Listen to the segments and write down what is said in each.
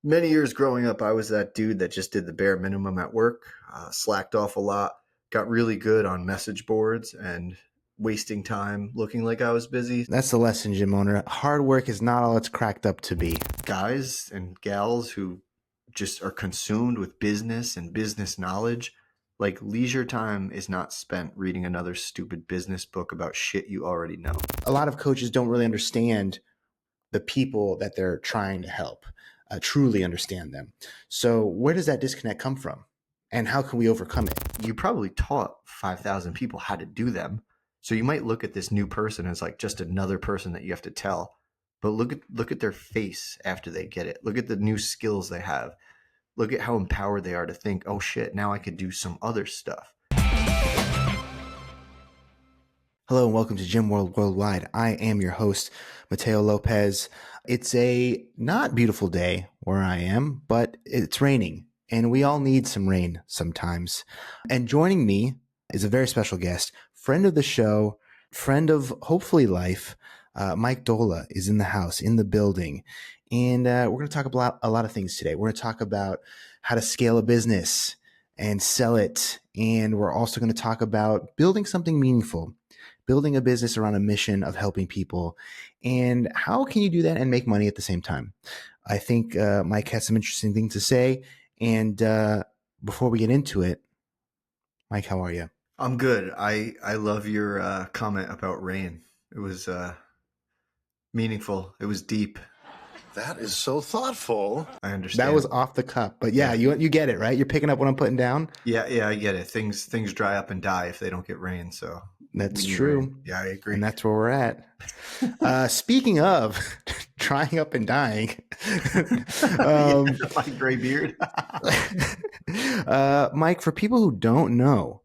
Many years growing up, I was that dude that just did the bare minimum at work, slacked off a lot, got really good on message boards and wasting time looking like I was busy. That's the lesson, gym owner. Hard work is not all it's cracked up to be. Guys and gals who just are consumed with business and business knowledge, like leisure time is not spent reading another stupid business book about shit you already know. A lot of coaches don't really understand the people that they're trying to help, truly understand them. So where does that disconnect come from? And how can we overcome it? You probably taught 5,000 people how to do them. So you might look at this new person as like just another person that you have to tell. But look at their face after they get it. Look at the new skills they have. Look at how empowered they are to think, oh shit, now I could do some other stuff. Hello and welcome to Gym World Worldwide. I am your host, Mateo Lopez. It's a not beautiful day where I am, but it's raining and we all need some rain sometimes. And joining me is a very special guest, friend of the show, friend of hopefully life. Mike Doehla is in the house, in the building. And we're going to talk about a lot of things today. We're going to talk about how to scale a business and sell it. And we're also going to talk about building something meaningful, building a business around a mission of helping people. And how can you do that and make money at the same time? I think Mike has some interesting things to say. And before we get into it, Mike, how are you? I'm good. I love your comment about rain. It was meaningful. It was deep. That is so thoughtful. I understand. That was off the cuff, but yeah, you get it, right? You're picking up what I'm putting down. Yeah, I get it. Things dry up and die if they don't get rain. So that's true. Rain. Yeah, I agree. And that's where we're at. Speaking of drying up and dying, my gray beard. Mike, for people who don't know,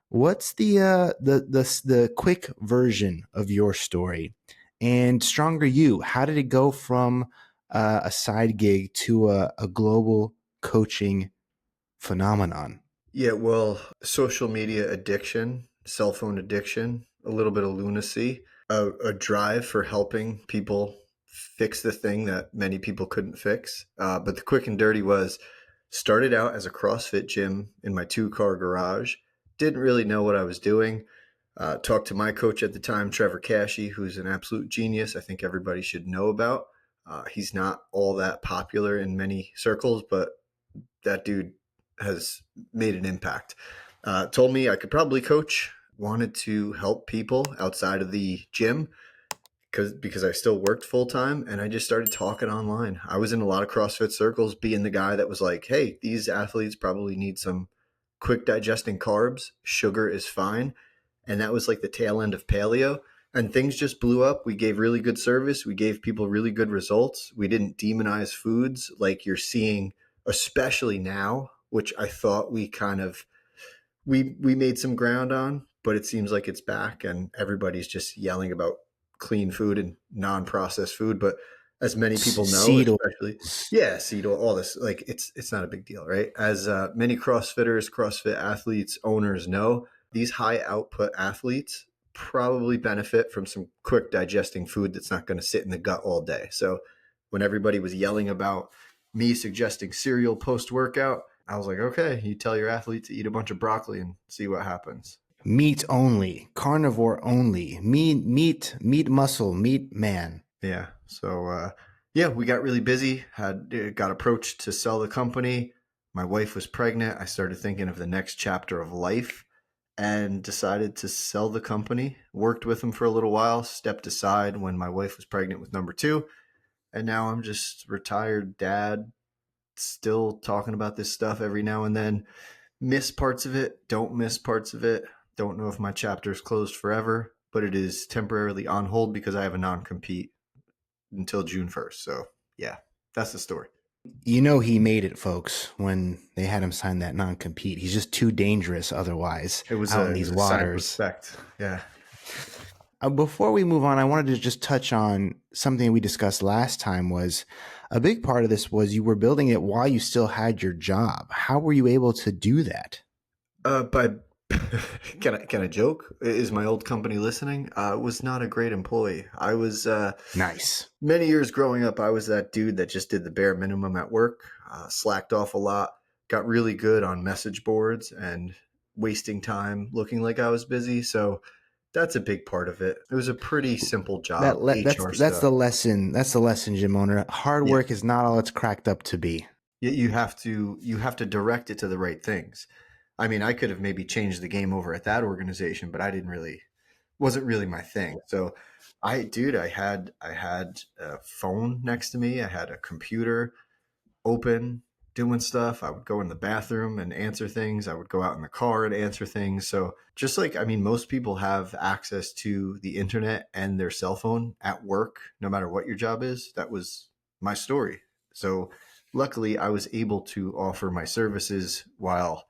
what's the quick version of your story? And Stronger You, how did it go from a side gig to a global coaching phenomenon? Yeah, well, social media addiction, cell phone addiction, a little bit of lunacy, a drive for helping people fix the thing that many people couldn't fix. But the quick and dirty was started out as a CrossFit gym in my 2-car garage. Didn't really know what I was doing. Talked to my coach at the time, Trevor Cashy, who's an absolute genius. I think everybody should know about. He's not all that popular in many circles, but that dude has made an impact. Told me I could probably coach, wanted to help people outside of the gym because I still worked full time, and I just started talking online. I was in a lot of CrossFit circles being the guy that was like, hey, these athletes probably need some quick digesting carbs. Sugar is fine. And that was like the tail end of paleo. And things just blew up. We gave really good service. We gave people really good results. We didn't demonize foods like you're seeing, especially now, which I thought we made some ground on, but it seems like it's back and everybody's just yelling about clean food and non-processed food. But as many people know, especially, seed oil, all this, like it's not a big deal, right? As many CrossFitters, CrossFit athletes, owners know, these high output athletes probably benefit from some quick digesting food that's not going to sit in the gut all day. So when everybody was yelling about me suggesting cereal post-workout, I was like, okay, you tell your athlete to eat a bunch of broccoli and see what happens. Meat only, carnivore only, meat muscle, meat man. Yeah. So, we got really busy, got approached to sell the company. My wife was pregnant. I started thinking of the next chapter of life and decided to sell the company. Worked with him for a little while, stepped aside when my wife was pregnant with number 2. And now I'm just retired dad, still talking about this stuff every now and then. Miss parts of it, don't miss parts of it. Don't know if my chapter is closed forever, but it is temporarily on hold because I have a non-compete until June 1st. So yeah, that's the story. You know, he made it, folks, when they had him sign that non-compete. He's just too dangerous otherwise. It was out in these waters. Respect. Yeah. Before we move on, I wanted to just touch on something we discussed last time. Was a big part of this was you were building it while you still had your job. How were you able to do that? By Can I joke? Is my old company listening? I was not a great employee. I was Nice. many years growing up. I was that dude that just did the bare minimum at work, slacked off a lot, got really good on message boards, and wasting time looking like I was busy. So that's a big part of it. It was a pretty simple job, HR That's stuff. the lesson. That's the lesson, gym owner. Hard Yeah, work is not all it's cracked up to be. you have to direct it to the right things. I mean, I could have maybe changed the game over at that organization, but I didn't really wasn't really my thing. So I had a phone next to me. I had a computer open doing stuff. I would go in the bathroom and answer things. I would go out in the car and answer things. So just like, I mean, most people have access to the internet and their cell phone at work, no matter what your job is. That was my story. So luckily I was able to offer my services while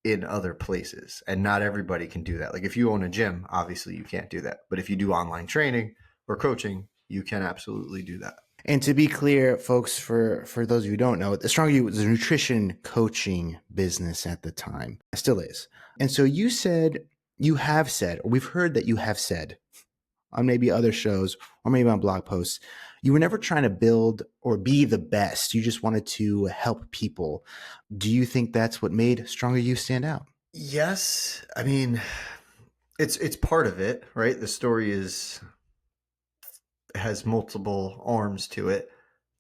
in other places, and not everybody can do that. Like if you own a gym, obviously you can't do that. But if you do online training or coaching, you can absolutely do that. And to be clear, folks, for those of you who don't know, the Stronger You was a nutrition coaching business at the time. It still is. And so you have said, or we've heard that you have said on maybe other shows or maybe on blog posts, you were never trying to build or be the best. You just wanted to help people. Do you think that's what made Stronger You stand out? Yes, I mean, it's part of it, right? The story is has multiple arms to it,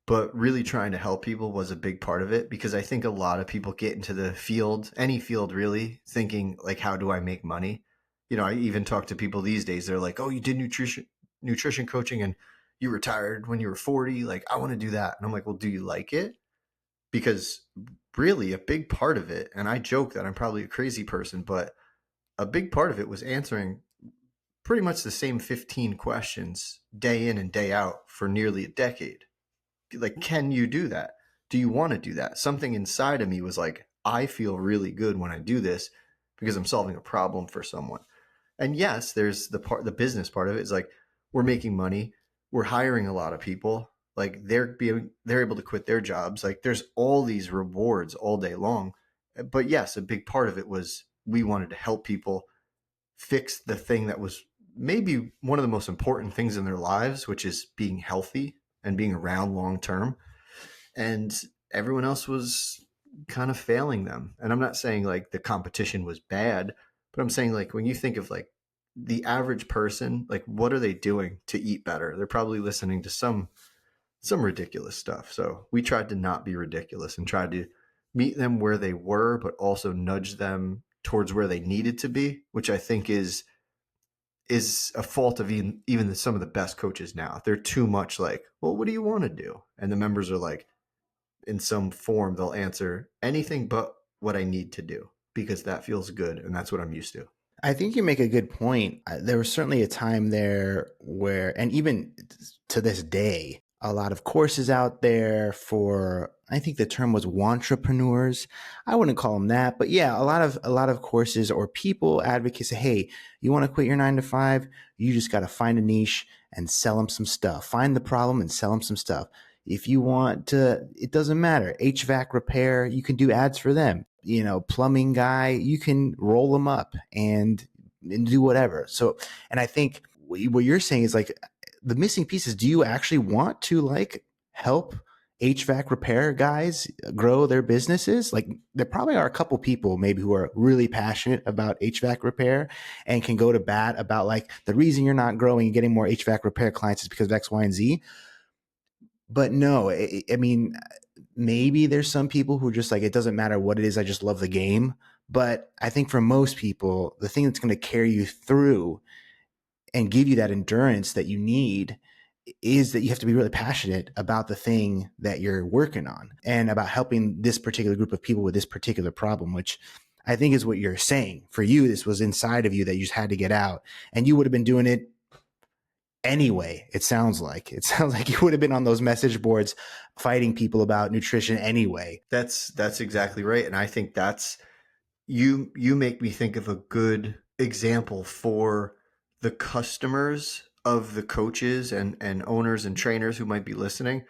but really trying to help people was a big part of it, because I think a lot of people get into the field, any field really, thinking like, how do I make money? I even talk to people these days. They're like, "Oh, you did nutrition coaching and you retired when you were 40. Like, I want to do that." And I'm like, "Well, do you like it?" Because really a big part of it, and I joke that I'm probably a crazy person, but a big part of it was answering pretty much the same 15 questions day in and day out for nearly a decade. Like, can you do that? Do you want to do that? Something inside of me was like, I feel really good when I do this because I'm solving a problem for someone. And yes, there's the business part of it is like, we're making money, we're hiring a lot of people, like they're able to quit their jobs. Like there's all these rewards all day long. But yes, a big part of it was we wanted to help people fix the thing that was maybe one of the most important things in their lives, which is being healthy and being around long term. And everyone else was kind of failing them. And I'm not saying like the competition was bad, but I'm saying like when you think of like the average person, like what are they doing to eat better? They're probably listening to some ridiculous stuff. So we tried to not be ridiculous and tried to meet them where they were, but also nudge them towards where they needed to be, which I think is a fault of even some of the best coaches now. They're too much like, well, what do you want to do? And the members are like, in some form, they'll answer anything but what I need to do because that feels good and that's what I'm used to. I think you make a good point. There was certainly a time there where, and even to this day, a lot of courses out there for, I think the term was wantrepreneurs. I wouldn't call them that, but yeah, a lot of courses or people advocates say, hey, you want to quit your 9 to 5? You just got to find a niche and sell them some stuff. Find the problem and sell them some stuff. If you want to, it doesn't matter. HVAC repair, you can do ads for them. Plumbing guy, you can roll them up and do whatever. So, and I think what you're saying is like the missing piece is, do you actually want to like help HVAC repair guys grow their businesses? Like there probably are a couple people maybe who are really passionate about HVAC repair and can go to bat about like the reason you're not growing and getting more HVAC repair clients is because of X, Y, and Z. But no, I mean, maybe there's some people who are just like, it doesn't matter what it is, I just love the game. But I think for most people, the thing that's going to carry you through and give you that endurance that you need is that you have to be really passionate about the thing that you're working on and about helping this particular group of people with this particular problem, which I think is what you're saying. For you, this was inside of you that you just had to get out, and you would have been doing it anyway. It sounds like you would have been on those message boards fighting people about nutrition anyway. That's exactly right. And I think that's you make me think of a good example for the customers of the coaches and owners and trainers who might be listening,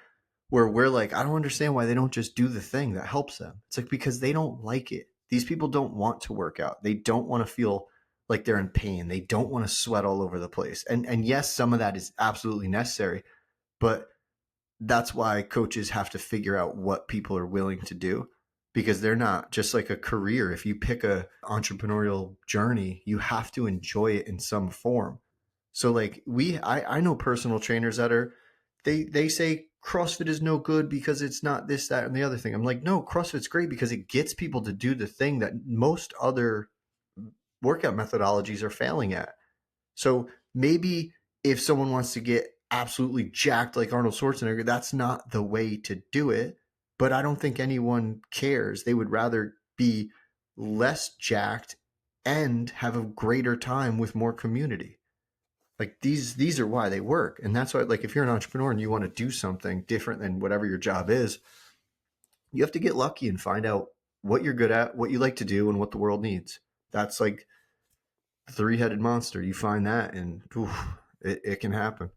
where we're like, I don't understand why they don't just do the thing that helps them. It's like because they don't like it. These people don't want to work out. They don't want to feel like they're in pain. They don't want to sweat all over the place. And yes, some of that is absolutely necessary, but that's why coaches have to figure out what people are willing to do, because they're not just like a career. If you pick a entrepreneurial journey, you have to enjoy it in some form. So like I know personal trainers that are, they say CrossFit is no good because it's not this, that, and the other thing. I'm like, no, CrossFit's great because it gets people to do the thing that most other workout methodologies are failing at. So maybe if someone wants to get absolutely jacked like Arnold Schwarzenegger, that's not the way to do it. But I don't think anyone cares. They would rather be less jacked and have a greater time with more community. Like these are why they work. And that's why, like, if you're an entrepreneur and you want to do something different than whatever your job is, you have to get lucky and find out what you're good at, what you like to do, and what the world needs. That's like three-headed monster. You find that, and it can happen.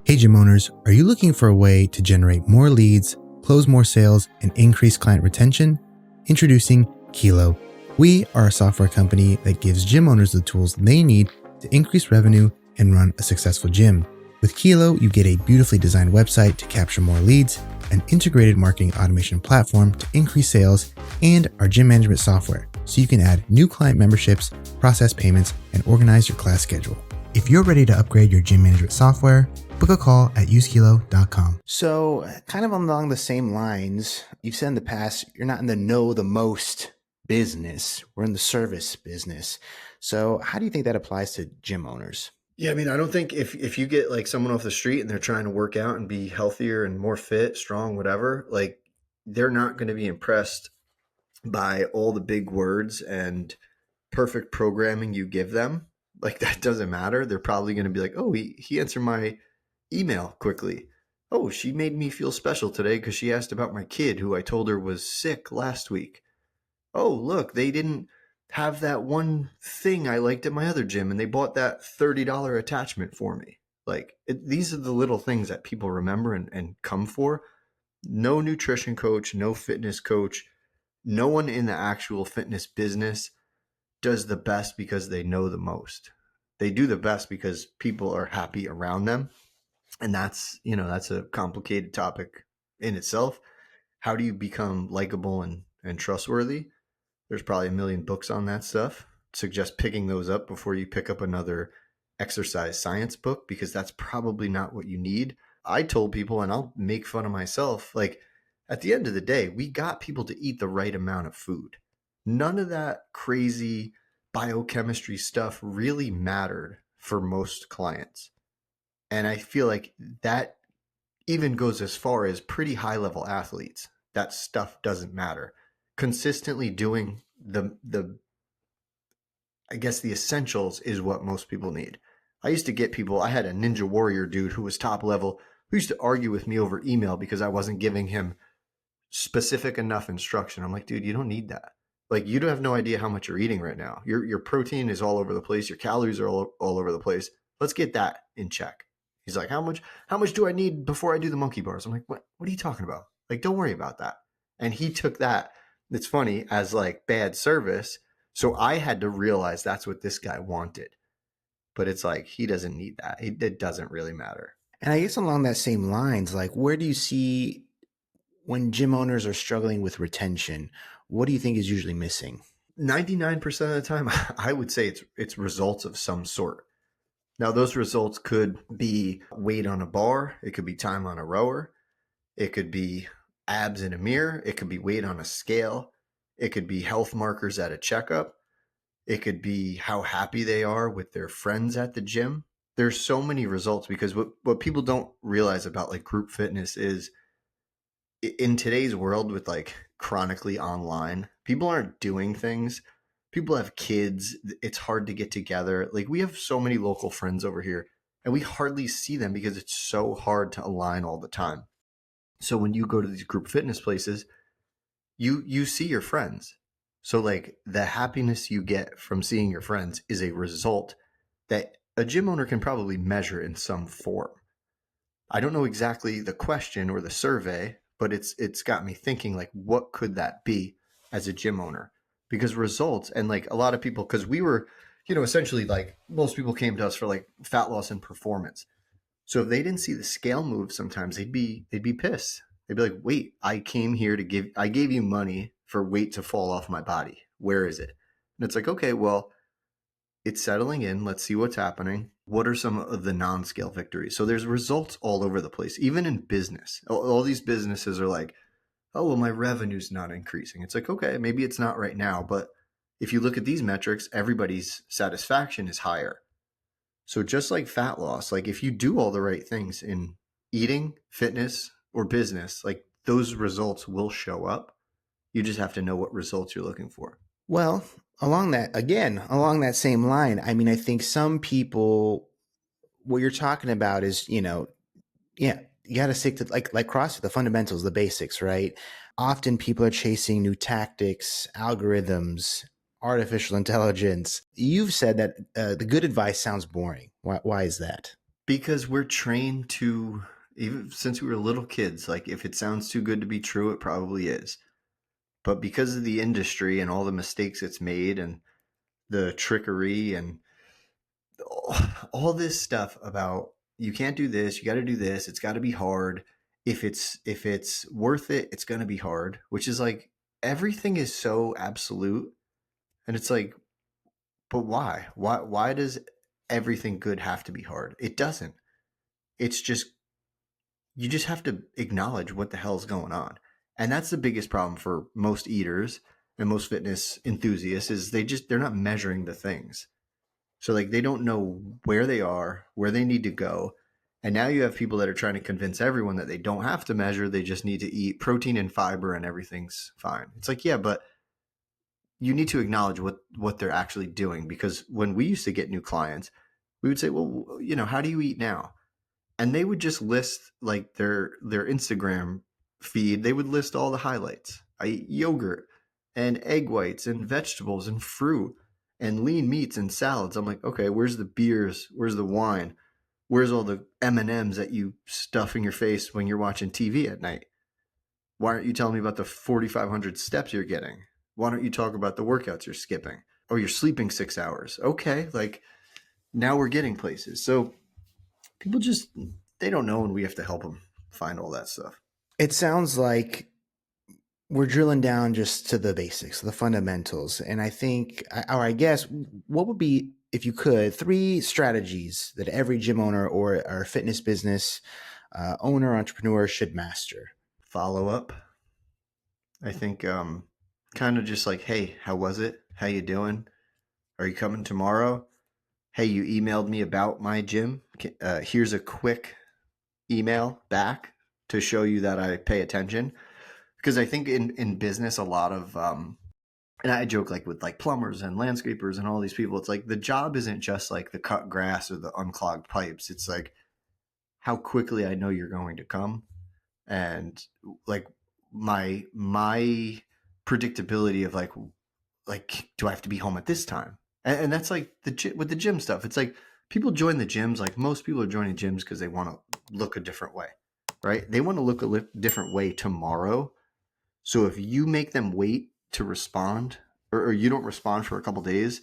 Hey, gym owners, are you looking for a way to generate more leads, close more sales, and increase client retention? Introducing Kilo. We are a software company that gives gym owners the tools they need to increase revenue and run a successful gym. With Kilo, you get a beautifully designed website to capture more leads, an integrated marketing automation platform to increase sales, and our gym management software so you can add new client memberships, process payments, and organize your class schedule. If you're ready to upgrade your gym management software, book a call at usekilo.com. So, kind of along the same lines, you've said in the past, you're not in the know the most business. We're in the service business. So, how do you think that applies to gym owners? Yeah, I mean, I don't think if you get like someone off the street and they're trying to work out and be healthier and more fit, strong, whatever, like they're not going to be impressed by all the big words and perfect programming you give them. Like that doesn't matter. They're probably going to be like, oh, he answered my email quickly. Oh, she made me feel special today because she asked about my kid who I told her was sick last week. Oh, look, they didn't have that one thing I liked at my other gym and they bought that $30 attachment for me. Like these are the little things that people remember and come for. No nutrition coach, no fitness coach, no one in the actual fitness business does the best because they know the most. They do the best because people are happy around them. And that's a complicated topic in itself. How do you become likable and trustworthy? There's probably a million books on that stuff. Suggest picking those up before you pick up another exercise science book, because that's probably not what you need. I told people, and I'll make fun of myself, like at the end of the day, we got people to eat the right amount of food. None of that crazy biochemistry stuff really mattered for most clients. And I feel like that even goes as far as pretty high level athletes. That stuff doesn't matter. Consistently doing the I guess the essentials is what most people need. I used to get people, I had a Ninja Warrior dude who was top level who used to argue with me over email because I wasn't giving him specific enough instruction. I'm like, dude, you don't need that. Like, you don't have no idea how much you're eating right now. Your protein is all over the place. Your calories are all over the place. Let's get that in check. He's like, how much do I need before I do the monkey bars? I'm like, what are you talking about? Like, don't worry about that. And he took that, it's funny, as like bad service. So I had to realize that's what this guy wanted. But it's like, he doesn't need that. It doesn't really matter. And I guess along that same lines, like where do you see when gym owners are struggling with retention, what do you think is usually missing? 99% of the time, I would say it's results of some sort. Now, those results could be weight on a bar. It could be time on a rower. It could be abs in a mirror. It could be weight on a scale. It could be health markers at a checkup. It could be how happy they are with their friends at the gym. There's so many results, because what people don't realize about like group fitness is in today's world with like chronically online, people aren't doing things. People have kids. It's hard to get together. Like, we have so many local friends over here and we hardly see them because it's so hard to align all the time. So when you go to these group fitness places, you see your friends. So like the happiness you get from seeing your friends is a result that a gym owner can probably measure in some form. I don't know exactly the question or the survey, but it's got me thinking, like, what could that be as a gym owner? because results, and like a lot of people, because we were, essentially like most people came to us for like fat loss and performance. So if they didn't see the scale move, sometimes they'd be pissed. They'd be like, "Wait, I gave you money for weight to fall off my body. Where is it?" And it's like, okay, well, it's settling in. Let's see what's happening. What are some of the non-scale victories? So there's results all over the place, even in business. All these businesses are like, "Oh, well, my revenue's not increasing." It's like, okay, maybe it's not right now, but if you look at these metrics, everybody's satisfaction is higher. So just like fat loss, like if you do all the right things in eating, fitness, or business, like those results will show up. You just have to know what results you're looking for. Well, along that same line, I mean, I think some people, what you're talking about is, yeah, you got to stick to like CrossFit, the fundamentals, the basics, right? Often people are chasing new tactics, algorithms, artificial intelligence. You've said that the good advice sounds boring. Why is that? Because we're trained to, even since we were little kids, like if it sounds too good to be true, it probably is. But because of the industry and all the mistakes it's made and the trickery and all this stuff about you can't do this, you got to do this, it's got to be hard. If it's worth it, it's going to be hard, which is like everything is so absolute, and it's like, but why? Why does everything good have to be hard? It doesn't. It's just you just have to acknowledge what the hell's going on. And that's the biggest problem for most eaters and most fitness enthusiasts is they're not measuring the things. So like they don't know where they are, where they need to go. And now you have people that are trying to convince everyone that they don't have to measure, they just need to eat protein and fiber and everything's fine. It's like, yeah, but you need to acknowledge what they're actually doing, because when we used to get new clients, we would say, "Well, how do you eat now?" And they would just list like their Instagram feed. They would list all the highlights. I eat yogurt and egg whites and vegetables and fruit and lean meats and salads. I'm like, okay, where's the beers? Where's the wine? Where's all the M&Ms that you stuff in your face when you're watching TV at night? Why aren't you telling me about the 4,500 steps you're getting? Why don't you talk about the workouts you're skipping? Oh, you're sleeping 6 hours. Okay, like now we're getting places. So people just they don't know, and we have to help them find all that stuff. It sounds like we're drilling down just to the basics, the fundamentals. And I think, or I guess, what would be, if you could, 3 strategies that every gym owner or fitness business owner, entrepreneur should master? Follow up, I think, kind of just like, hey, how was it? How you doing? Are you coming tomorrow? Hey, you emailed me about my gym. Here's a quick email back to show you that I pay attention. Because I think in business, a lot of and I joke like with like plumbers and landscapers and all these people, it's like the job isn't just like the cut grass or the unclogged pipes. It's like how quickly I know you're going to come, and like my predictability of like do I have to be home at this time? And that's like with the gym stuff. It's like people join the gyms. Like most people are joining gyms because they want to look a different way, right? They want to look a different way tomorrow. So if you make them wait to respond, or you don't respond for a couple days,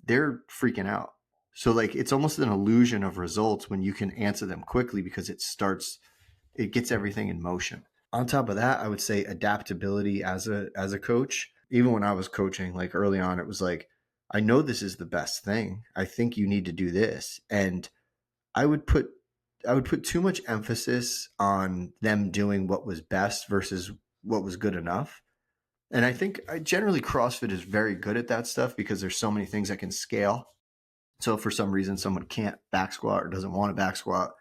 they're freaking out. So like it's almost an illusion of results when you can answer them quickly, because it gets everything in motion. On top of that, I would say adaptability as a coach. Even when I was coaching, like early on, it was like, I know this is the best thing. I think you need to do this. And I would put I would put too much emphasis on them doing what was best versus what was good enough. And I think generally CrossFit is very good at that stuff because there's so many things that can scale. So if for some reason someone can't back squat or doesn't want to back squat,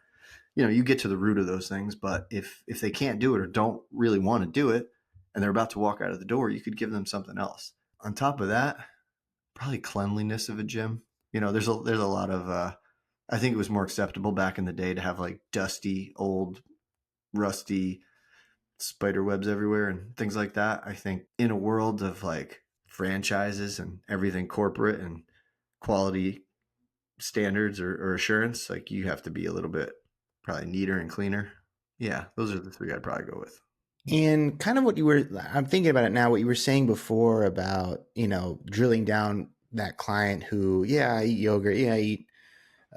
you get to the root of those things. But if they can't do it or don't really want to do it and they're about to walk out of the door, you could give them something else. On top of that, probably cleanliness of a gym. There's a lot of I think it was more acceptable back in the day to have like dusty, old, rusty spider webs everywhere and things like that. I think in a world of like franchises and everything corporate and quality standards or assurance, like you have to be a little bit probably neater and cleaner. Yeah, those are the 3 I'd probably go with. And kind of what you were, I'm thinking about it now, what you were saying before about, drilling down that client who, yeah, I eat yogurt, yeah, I eat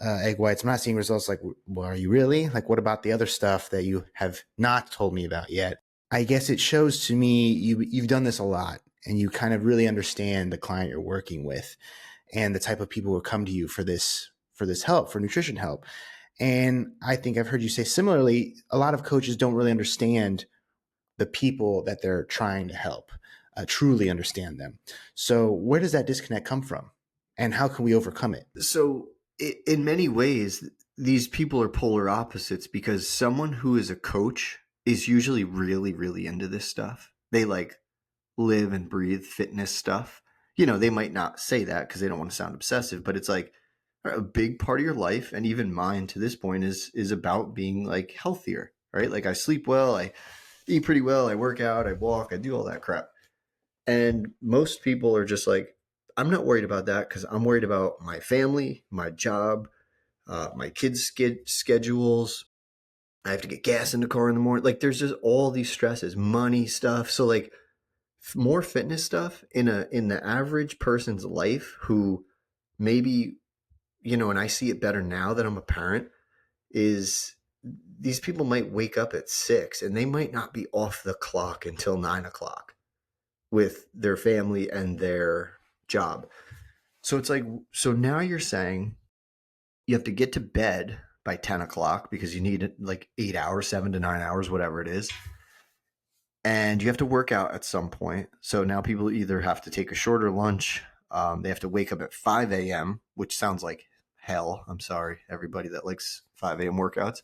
egg whites. I'm not seeing results. Like, well, are you really? Like, what about the other stuff that you have not told me about yet? I guess it shows to me you've done this a lot and you kind of really understand the client you're working with and the type of people who come to you for this help, for nutrition help. And I think I've heard you say similarly, a lot of coaches don't really understand the people that they're trying to help, truly understand them. So where does that disconnect come from? And how can we overcome it? So, in many ways, these people are polar opposites because someone who is a coach is usually really, really into this stuff. They like live and breathe fitness stuff. They might not say that because they don't want to sound obsessive, but it's like a big part of your life, and even mine to this point is about being like healthier, right? Like I sleep well, I eat pretty well, I work out, I walk, I do all that crap. And most people are just like, I'm not worried about that because I'm worried about my family, my job, my kids' schedules. I have to get gas in the car in the morning. Like there's just all these stresses, money stuff. So like more fitness stuff in the average person's life who maybe, and I see it better now that I'm a parent, is these people might wake up at 6 and they might not be off the clock until 9 o'clock with their family and their job. So it's like, so now you're saying you have to get to bed by 10 o'clock because you need like 8 hours, 7 to 9 hours, whatever it is. And you have to work out at some point. So now people either have to take a shorter lunch, they have to wake up at 5 a.m., which sounds like hell. I'm sorry, everybody that likes 5 a.m. workouts.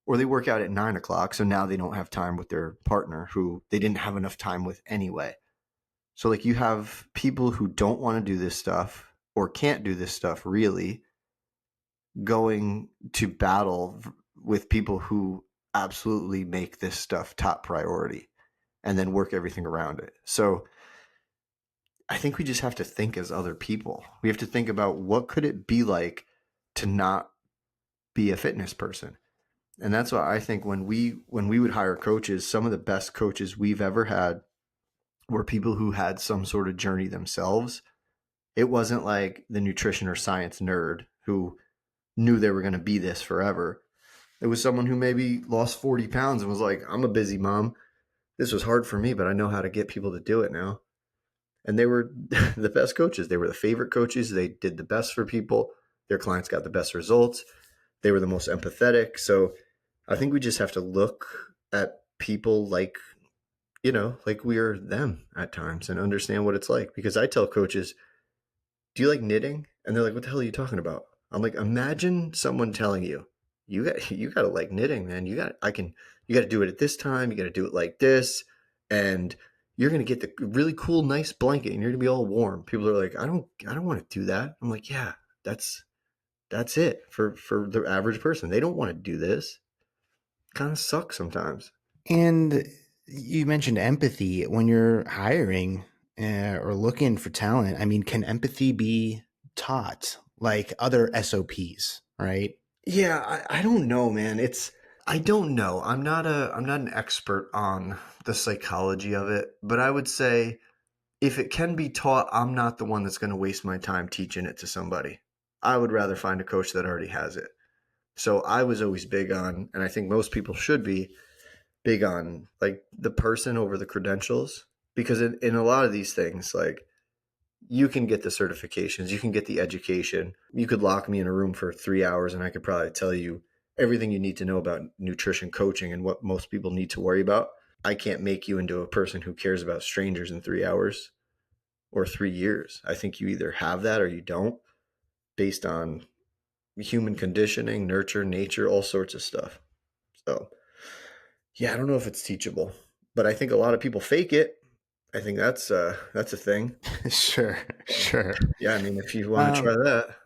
Or they work out at 9 o'clock. So now they don't have time with their partner who they didn't have enough time with anyway. So, like, you have people who don't want to do this stuff or can't do this stuff really going to battle with people who absolutely make this stuff top priority and then work everything around it. So, I think we just have to think as other people. We have to think about what could it be like to not be a fitness person. And that's why I think when we would hire coaches, some of the best coaches we've ever had were people who had some sort of journey themselves. It wasn't like the nutrition or science nerd who knew they were going to be this forever. It was someone who maybe lost 40 pounds and was like, I'm a busy mom. This was hard for me, but I know how to get people to do it now. And they were the best coaches. They were the favorite coaches. They did the best for people. Their clients got the best results. They were the most empathetic. So I think we just have to look at people like, like we're them at times and understand what it's like. Because I tell coaches, do you like knitting? And they're like, what the hell are you talking about? I'm like, imagine someone telling you, you got to like knitting, man. You got to do it at this time. You got to do it like this. And you're going to get the really cool, nice blanket and you're going to be all warm. People are like, I don't want to do that. I'm like, yeah, that's it for the average person. They don't want to do this. Kind of sucks sometimes. And you mentioned empathy when you're hiring or looking for talent. I mean, can empathy be taught like other SOPs, right? Yeah, I don't know, man. I don't know. I'm not an expert on the psychology of it, but I would say if it can be taught, I'm not the one that's going to waste my time teaching it to somebody. I would rather find a coach that already has it. So I was always big on, and I think most people should be big on like the person over the credentials, because in a lot of these things, like you can get the certifications, you can get the education. You could lock me in a room for 3 hours and I could probably tell you everything you need to know about nutrition coaching and what most people need to worry about. I can't make you into a person who cares about strangers in 3 hours or 3 years. I think you either have that or you don't, based on human conditioning, nurture, nature, all sorts of stuff. So, yeah, I don't know if it's teachable, but I think a lot of people fake it. I think that's a thing. Sure, sure. Yeah, I mean, if you want to try Um, that.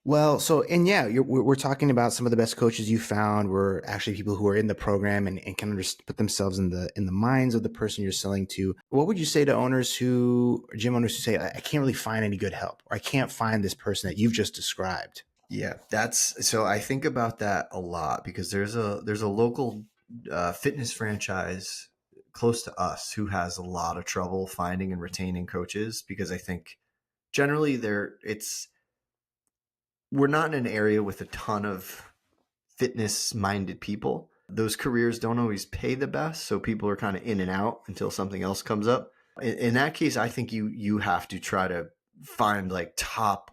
well, so, and yeah, we're talking about some of the best coaches you found were actually people who are in the program and can put themselves in the minds of the person you're selling to. What would you say to gym owners who say, I can't really find any good help, or I can't find this person that you've just described? Yeah, that's so I think about that a lot because there's a local fitness franchise close to us who has a lot of trouble finding and retaining coaches, because I think generally we're not in an area with a ton of fitness minded people. Those careers don't always pay the best, so people are kind of in and out until something else comes up. In that case, I think you have to try to find like top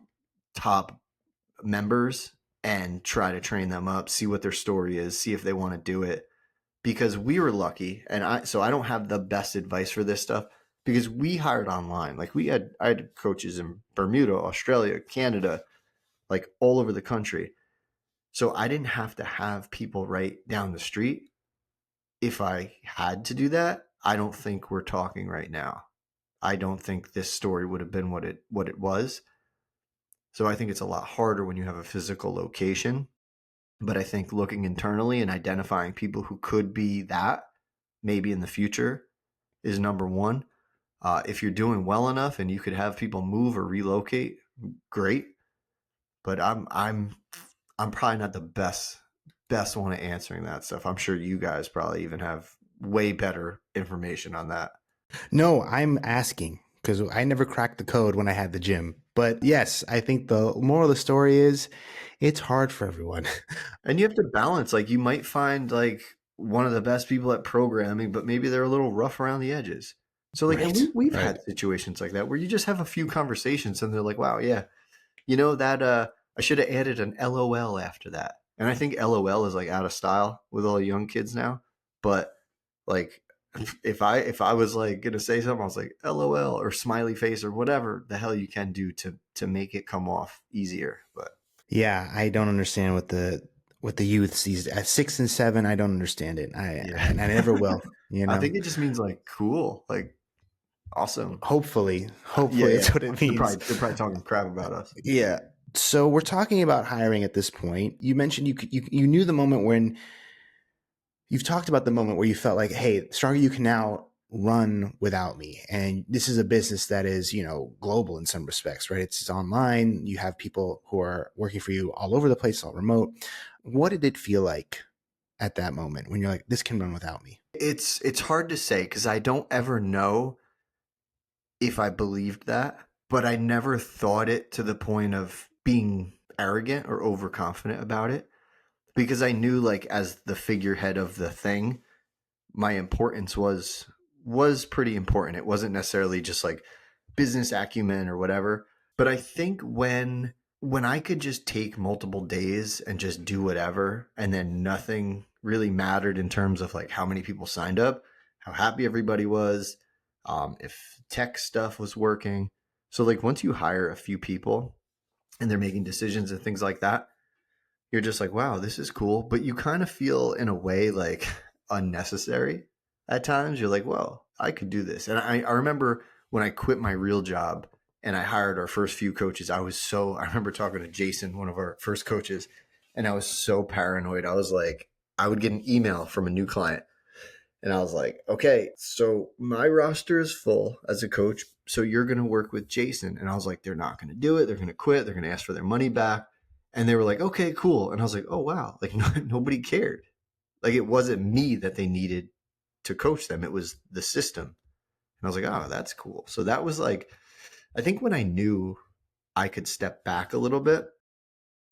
members and try to train them up, see what their story is, see if they want to do it. Because we were lucky, and I don't have the best advice for this stuff, because we hired online. Like I had coaches in Bermuda, Australia, Canada, like all over the country. So I didn't have to have people right down the street. If I had to do that, I don't think we're talking right now. I don't think this story would have been what it was. So I think it's a lot harder when you have a physical location. But I think looking internally and identifying people who could be that maybe in the future is number one. If you're doing well enough and you could have people move or relocate, great. But I'm probably not the best one at answering that stuff. I'm sure you guys probably even have way better information on that. No, I'm asking because I never cracked the code when I had the gym. But yes, I think the moral of the story is it's hard for everyone. And you have to balance. Like you might find like one of the best people at programming, but maybe they're a little rough around the edges. So like, and Right. we've Right. had situations like that where you just have a few conversations and they're like, wow, yeah, that I should have added an LOL after that. And I think LOL is like out of style with all the young kids now. But like if I was like gonna say something, I was like LOL or smiley face or whatever the hell you can do to make it come off easier. But Yeah, I don't understand what the youths these at 6 and 7. I don't understand it. I never will. You I know. think it just means like cool, like awesome. Hopefully, Yeah. that's what it means. They're probably talking crap about us. Yeah. So we're talking about hiring at this point. You mentioned you knew the moment when you've talked about the moment where you felt like, hey, Stronger You can now run without me. And this is a business that is, global in some respects, right? It's online. You have people who are working for you all over the place, all remote. What did it feel like at that moment when you're like, this can run without me? It's hard to say because I don't ever know if I believed that, but I never thought it to the point of being arrogant or overconfident about it, because I knew like as the figurehead of the thing, my importance was pretty important. It wasn't necessarily just like business acumen or whatever, but I think when I could just take multiple days and just do whatever and then nothing really mattered in terms of like how many people signed up, how happy everybody was, if tech stuff was working. So like once you hire a few people and they're making decisions and things like that, you're just like, wow, this is cool. But you kind of feel in a way like unnecessary at times. You're like, well, I could do this. And I remember when I quit my real job and I hired our first few coaches, I remember talking to Jason, one of our first coaches, and I was so paranoid. I was like, I would get an email from a new client and I was like, okay, so my roster is full as a coach. So you're going to work with Jason. And I was like, they're not going to do it. They're going to quit. They're going to ask for their money back. And they were like, okay, cool. And I was like, oh, wow. Like nobody cared. Like it wasn't me that they needed to coach them. It was the system. And I was like, oh, that's cool. So that was like, I think when I knew I could step back a little bit,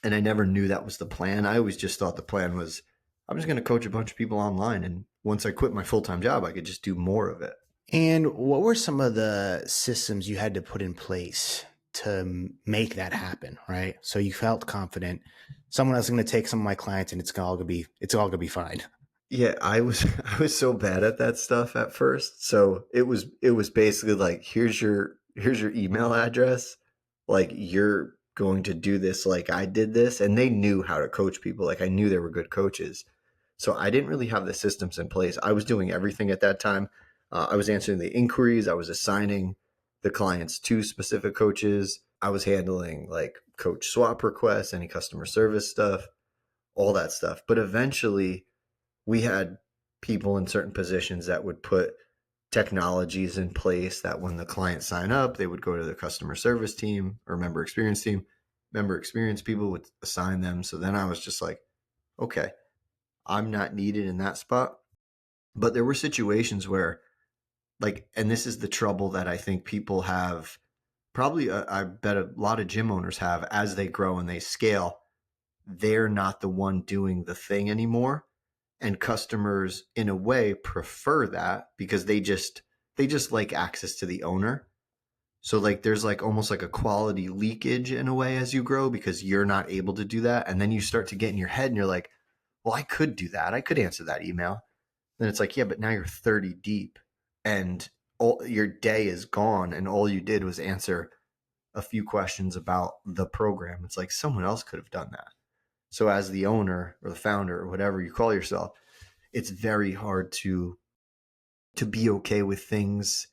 and I never knew that was the plan. I always just thought the plan was I'm just going to coach a bunch of people online. And once I quit my full-time job, I could just do more of it. And what were some of the systems you had to put in place to make that happen, right? So you felt confident someone else is going to take some of my clients and it's all going to be fine. Yeah, I was so bad at that stuff at first. So it was basically like here's your email address. Like you're going to do this like I did this, and they knew how to coach people. Like I knew they were good coaches. So I didn't really have the systems in place. I was doing everything at that time. I was answering the inquiries, I was assigning the clients to specific coaches. I was handling like coach swap requests, any customer service stuff, all that stuff. But eventually we had people in certain positions that would put technologies in place that when the client sign up, they would go to the customer service team or member experience team. Member experience people would assign them. So then I was just like, okay, I'm not needed in that spot. But there were situations where, like, and this is the trouble that I think people have, probably, I bet a lot of gym owners have as they grow and they scale. They're not the one doing the thing anymore. And customers, in a way, prefer that because they just like access to the owner. So like there's like almost like a quality leakage in a way as you grow because you're not able to do that. And then you start to get in your head and you're like, well, I could do that. I could answer that email. Then it's like, yeah, but now you're 30 deep and all your day is gone and all you did was answer a few questions about the program. It's like someone else could have done that. So as the owner or the founder or whatever you call yourself, it's very hard to be okay with things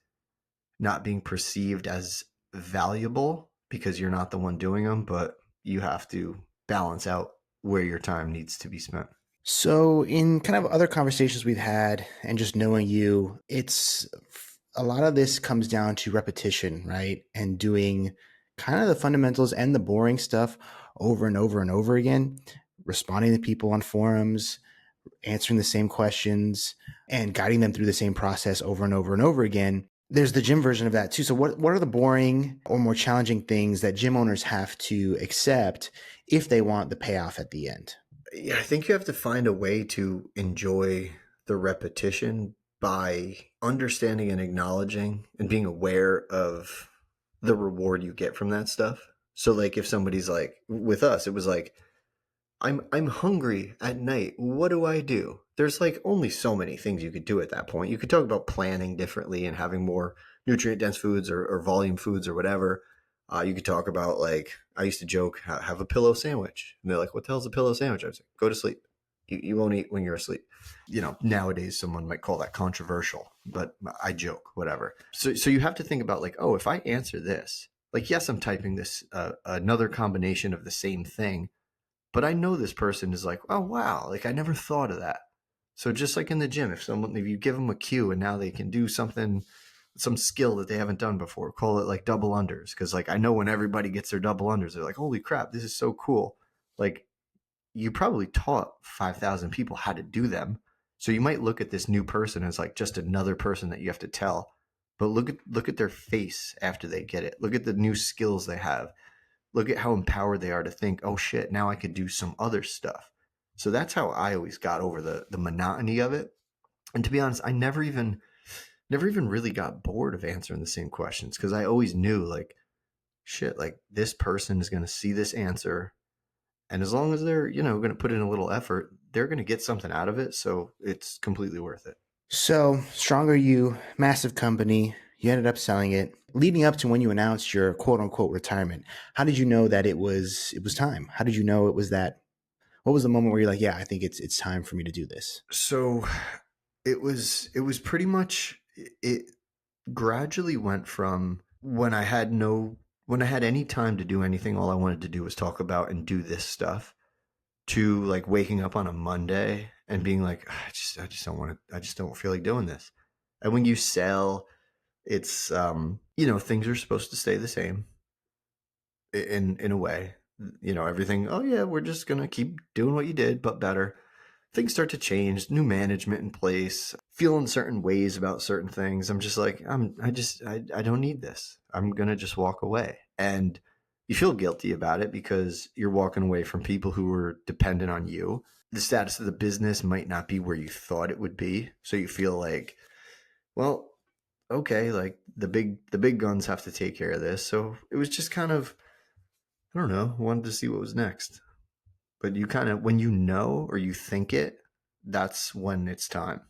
not being perceived as valuable because you're not the one doing them, but you have to balance out where your time needs to be spent. So, in kind of other conversations we've had and just knowing you, a lot of this comes down to repetition, right? And doing kind of the fundamentals and the boring stuff over and over and over again, responding to people on forums, answering the same questions, and guiding them through the same process over and over and over again. There's the gym version of that too. So, what are the boring or more challenging things that gym owners have to accept if they want the payoff at the end? Yeah, I think you have to find a way to enjoy the repetition by understanding and acknowledging and being aware of the reward you get from that stuff. So like if somebody's like with us, it was like, I'm hungry at night. What do I do? There's like only so many things you could do at that point. You could talk about planning differently and having more nutrient dense foods or volume foods or whatever. You could talk about like I used to joke, have a pillow sandwich, and they're like, "What the hell's a pillow sandwich?" I was like, "Go to sleep. You won't eat when you're asleep." Nowadays someone might call that controversial, but I joke, whatever. So you have to think about like, oh, if I answer this, like, yes, I'm typing this another combination of the same thing, but I know this person is like, oh wow, like I never thought of that. So just like in the gym, if you give them a cue and now they can do something, some skill that they haven't done before, call it like double unders. Cause like I know when everybody gets their double unders, they're like, holy crap, this is so cool. Like you probably taught 5,000 people how to do them. So you might look at this new person as like just another person that you have to tell. But look at their face after they get it. Look at the new skills they have. Look at how empowered they are to think, oh shit, now I could do some other stuff. So that's how I always got over the monotony of it. And to be honest, I never even really got bored of answering the same questions because I always knew like shit, like this person is going to see this answer, and as long as they're going to put in a little effort, they're going to get something out of it, so it's completely worth it. So, Stronger You, massive company, you ended up selling it. Leading up to when you announced your quote unquote retirement, how did you know that it was time? How did you know it was that? What was the moment where you're like, yeah, I think it's time for me to do this? So it was pretty much it gradually went from when I had any time to do anything, all I wanted to do was talk about and do this stuff, to like waking up on a Monday and being like, I just don't want to, I just don't feel like doing this. And when you sell, it's things are supposed to stay the same in a way. Everything, oh yeah, we're just gonna keep doing what you did, but better. Things start to change, new management in place, feeling certain ways about certain things. I'm just like, I don't need this. I'm gonna just walk away. And you feel guilty about it because you're walking away from people who were dependent on you. The status of the business might not be where you thought it would be. So you feel like, well, okay, like the big guns have to take care of this. So it was just kind of, I don't know, wanted to see what was next. But you kind of, when you know or you think it, that's when it's time.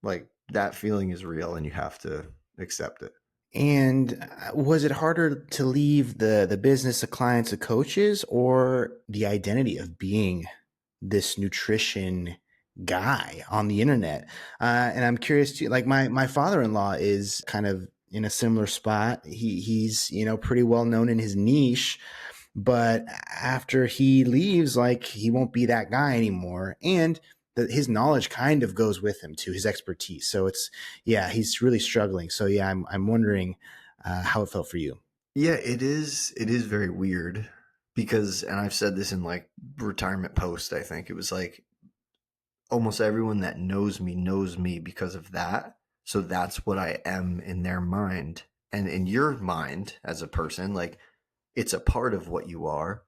Like that feeling is real and you have to accept it. And was it harder to leave the business, the clients, the coaches, or the identity of being this nutrition guy on the internet? And I'm curious too. Like my father-in-law is kind of in a similar spot. He's pretty well known in his niche, but after he leaves, like he won't be that guy anymore, and his knowledge kind of goes with him too, his expertise. So yeah, he's really struggling. So yeah, I'm wondering how it felt for you. Yeah, it is. It is very weird because, and I've said this in like retirement post, I think it was like almost everyone that knows me because of that. So that's what I am in their mind. And in your mind as a person, like it's a part of what you are.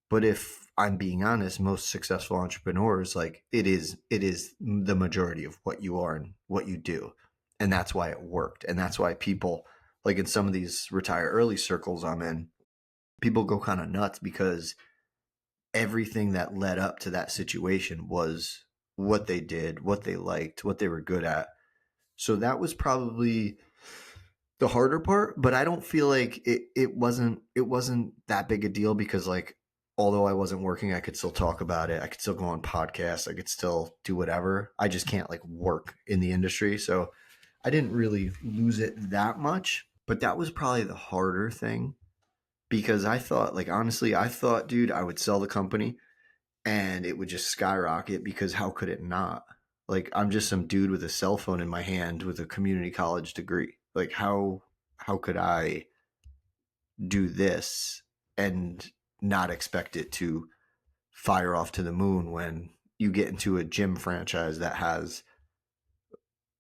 But if I'm being honest, most successful entrepreneurs, like it is the majority of what you are and what you do. And that's why it worked. And that's why people, like in some of these retire early circles I'm in, people go kind of nuts because everything that led up to that situation was what they did, what they liked, what they were good at. So that was probably the harder part, but I don't feel like it wasn't that big a deal because like although I wasn't working, I could still talk about it. I could still go on podcasts. I could still do whatever. I just can't like work in the industry. So I didn't really lose it that much, but that was probably the harder thing because I thought like honestly, I thought dude, I would sell the company and it would just skyrocket because how could it not? Like I'm just some dude with a cell phone in my hand with a community college degree. Like how could I do this and not expect it to fire off to the moon when you get into a gym franchise that has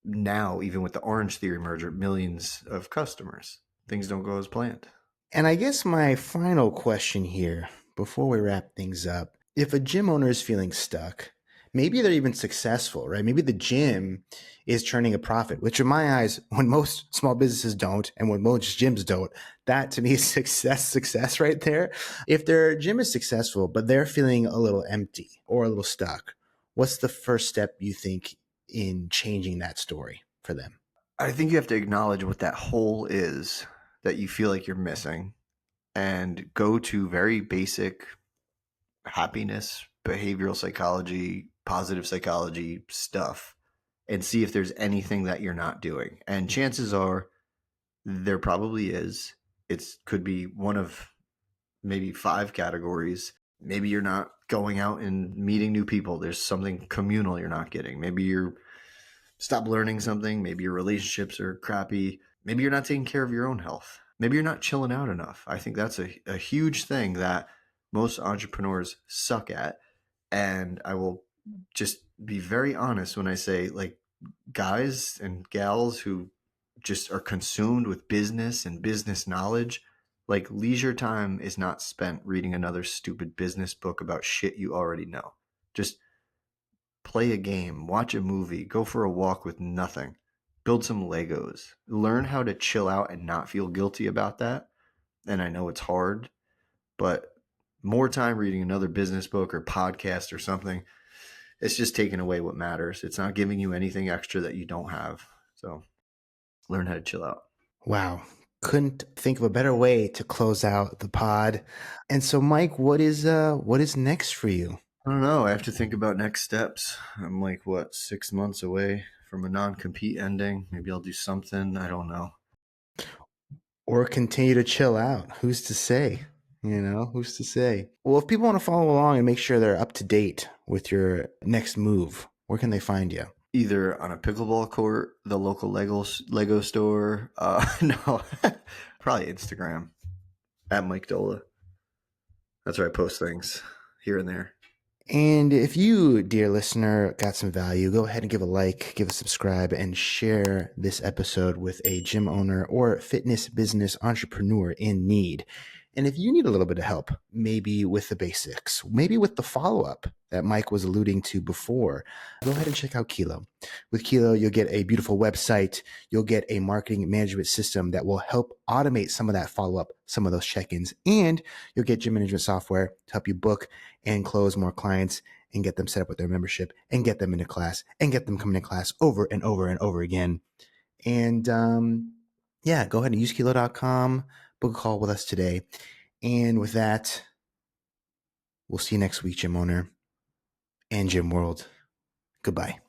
now even with the Orange Theory merger millions of customers. Things don't go as planned. And I guess my final question here, before we wrap things up, if a gym owner is feeling stuck, maybe they're even successful, right? Maybe the gym is turning a profit, which in my eyes, when most small businesses don't, and when most gyms don't, that to me is success right there. If their gym is successful, but they're feeling a little empty or a little stuck, what's the first step you think in changing that story for them? I think you have to acknowledge what that hole is that you feel like you're missing and go to very basic happiness, behavioral psychology, positive psychology stuff and see if there's anything that you're not doing. And chances are there probably is. It could be one of maybe 5 categories. Maybe you're not going out and meeting new people. There's something communal you're not getting. Maybe you're stop learning something. Maybe your relationships are crappy. Maybe you're not taking care of your own health. Maybe you're not chilling out enough. I think that's a huge thing that most entrepreneurs suck at. And I will just be very honest when I say, like, guys and gals who just are consumed with business and business knowledge, like, leisure time is not spent reading another stupid business book about shit you already know. Just play a game, watch a movie, go for a walk with nothing, build some Legos, learn how to chill out and not feel guilty about that. And I know it's hard, but more time reading another business book or podcast or something, it's just taking away what matters. It's not giving you anything extra that you don't have. So learn how to chill out. Wow. Couldn't think of a better way to close out the pod. And so, Mike, what is next for you? I don't know. I have to think about next steps. I'm like, what, 6 months away from a non compete ending. Maybe I'll do something. I don't know. Or continue to chill out? Who's to say? Who's to say? Well, if people want to follow along and make sure they're up to date with your next move, where can they find you? Either on a pickleball court, the local Lego store. No, probably Instagram at Mike Doehla. That's where I post things here and there. And if you, dear listener, got some value, go ahead and give a like, give a subscribe, and share this episode with a gym owner or fitness business entrepreneur in need. And if you need a little bit of help, maybe with the basics, maybe with the follow-up that Mike was alluding to before, go ahead and check out Kilo. With Kilo, you'll get a beautiful website. You'll get a marketing management system that will help automate some of that follow-up, some of those check-ins, and you'll get gym management software to help you book and close more clients and get them set up with their membership and get them into class and get them coming to class over and over and over again. And yeah, go ahead and use kilo.com, book a call with us today. And with that, we'll see you next week, gym owner and gym world. Goodbye.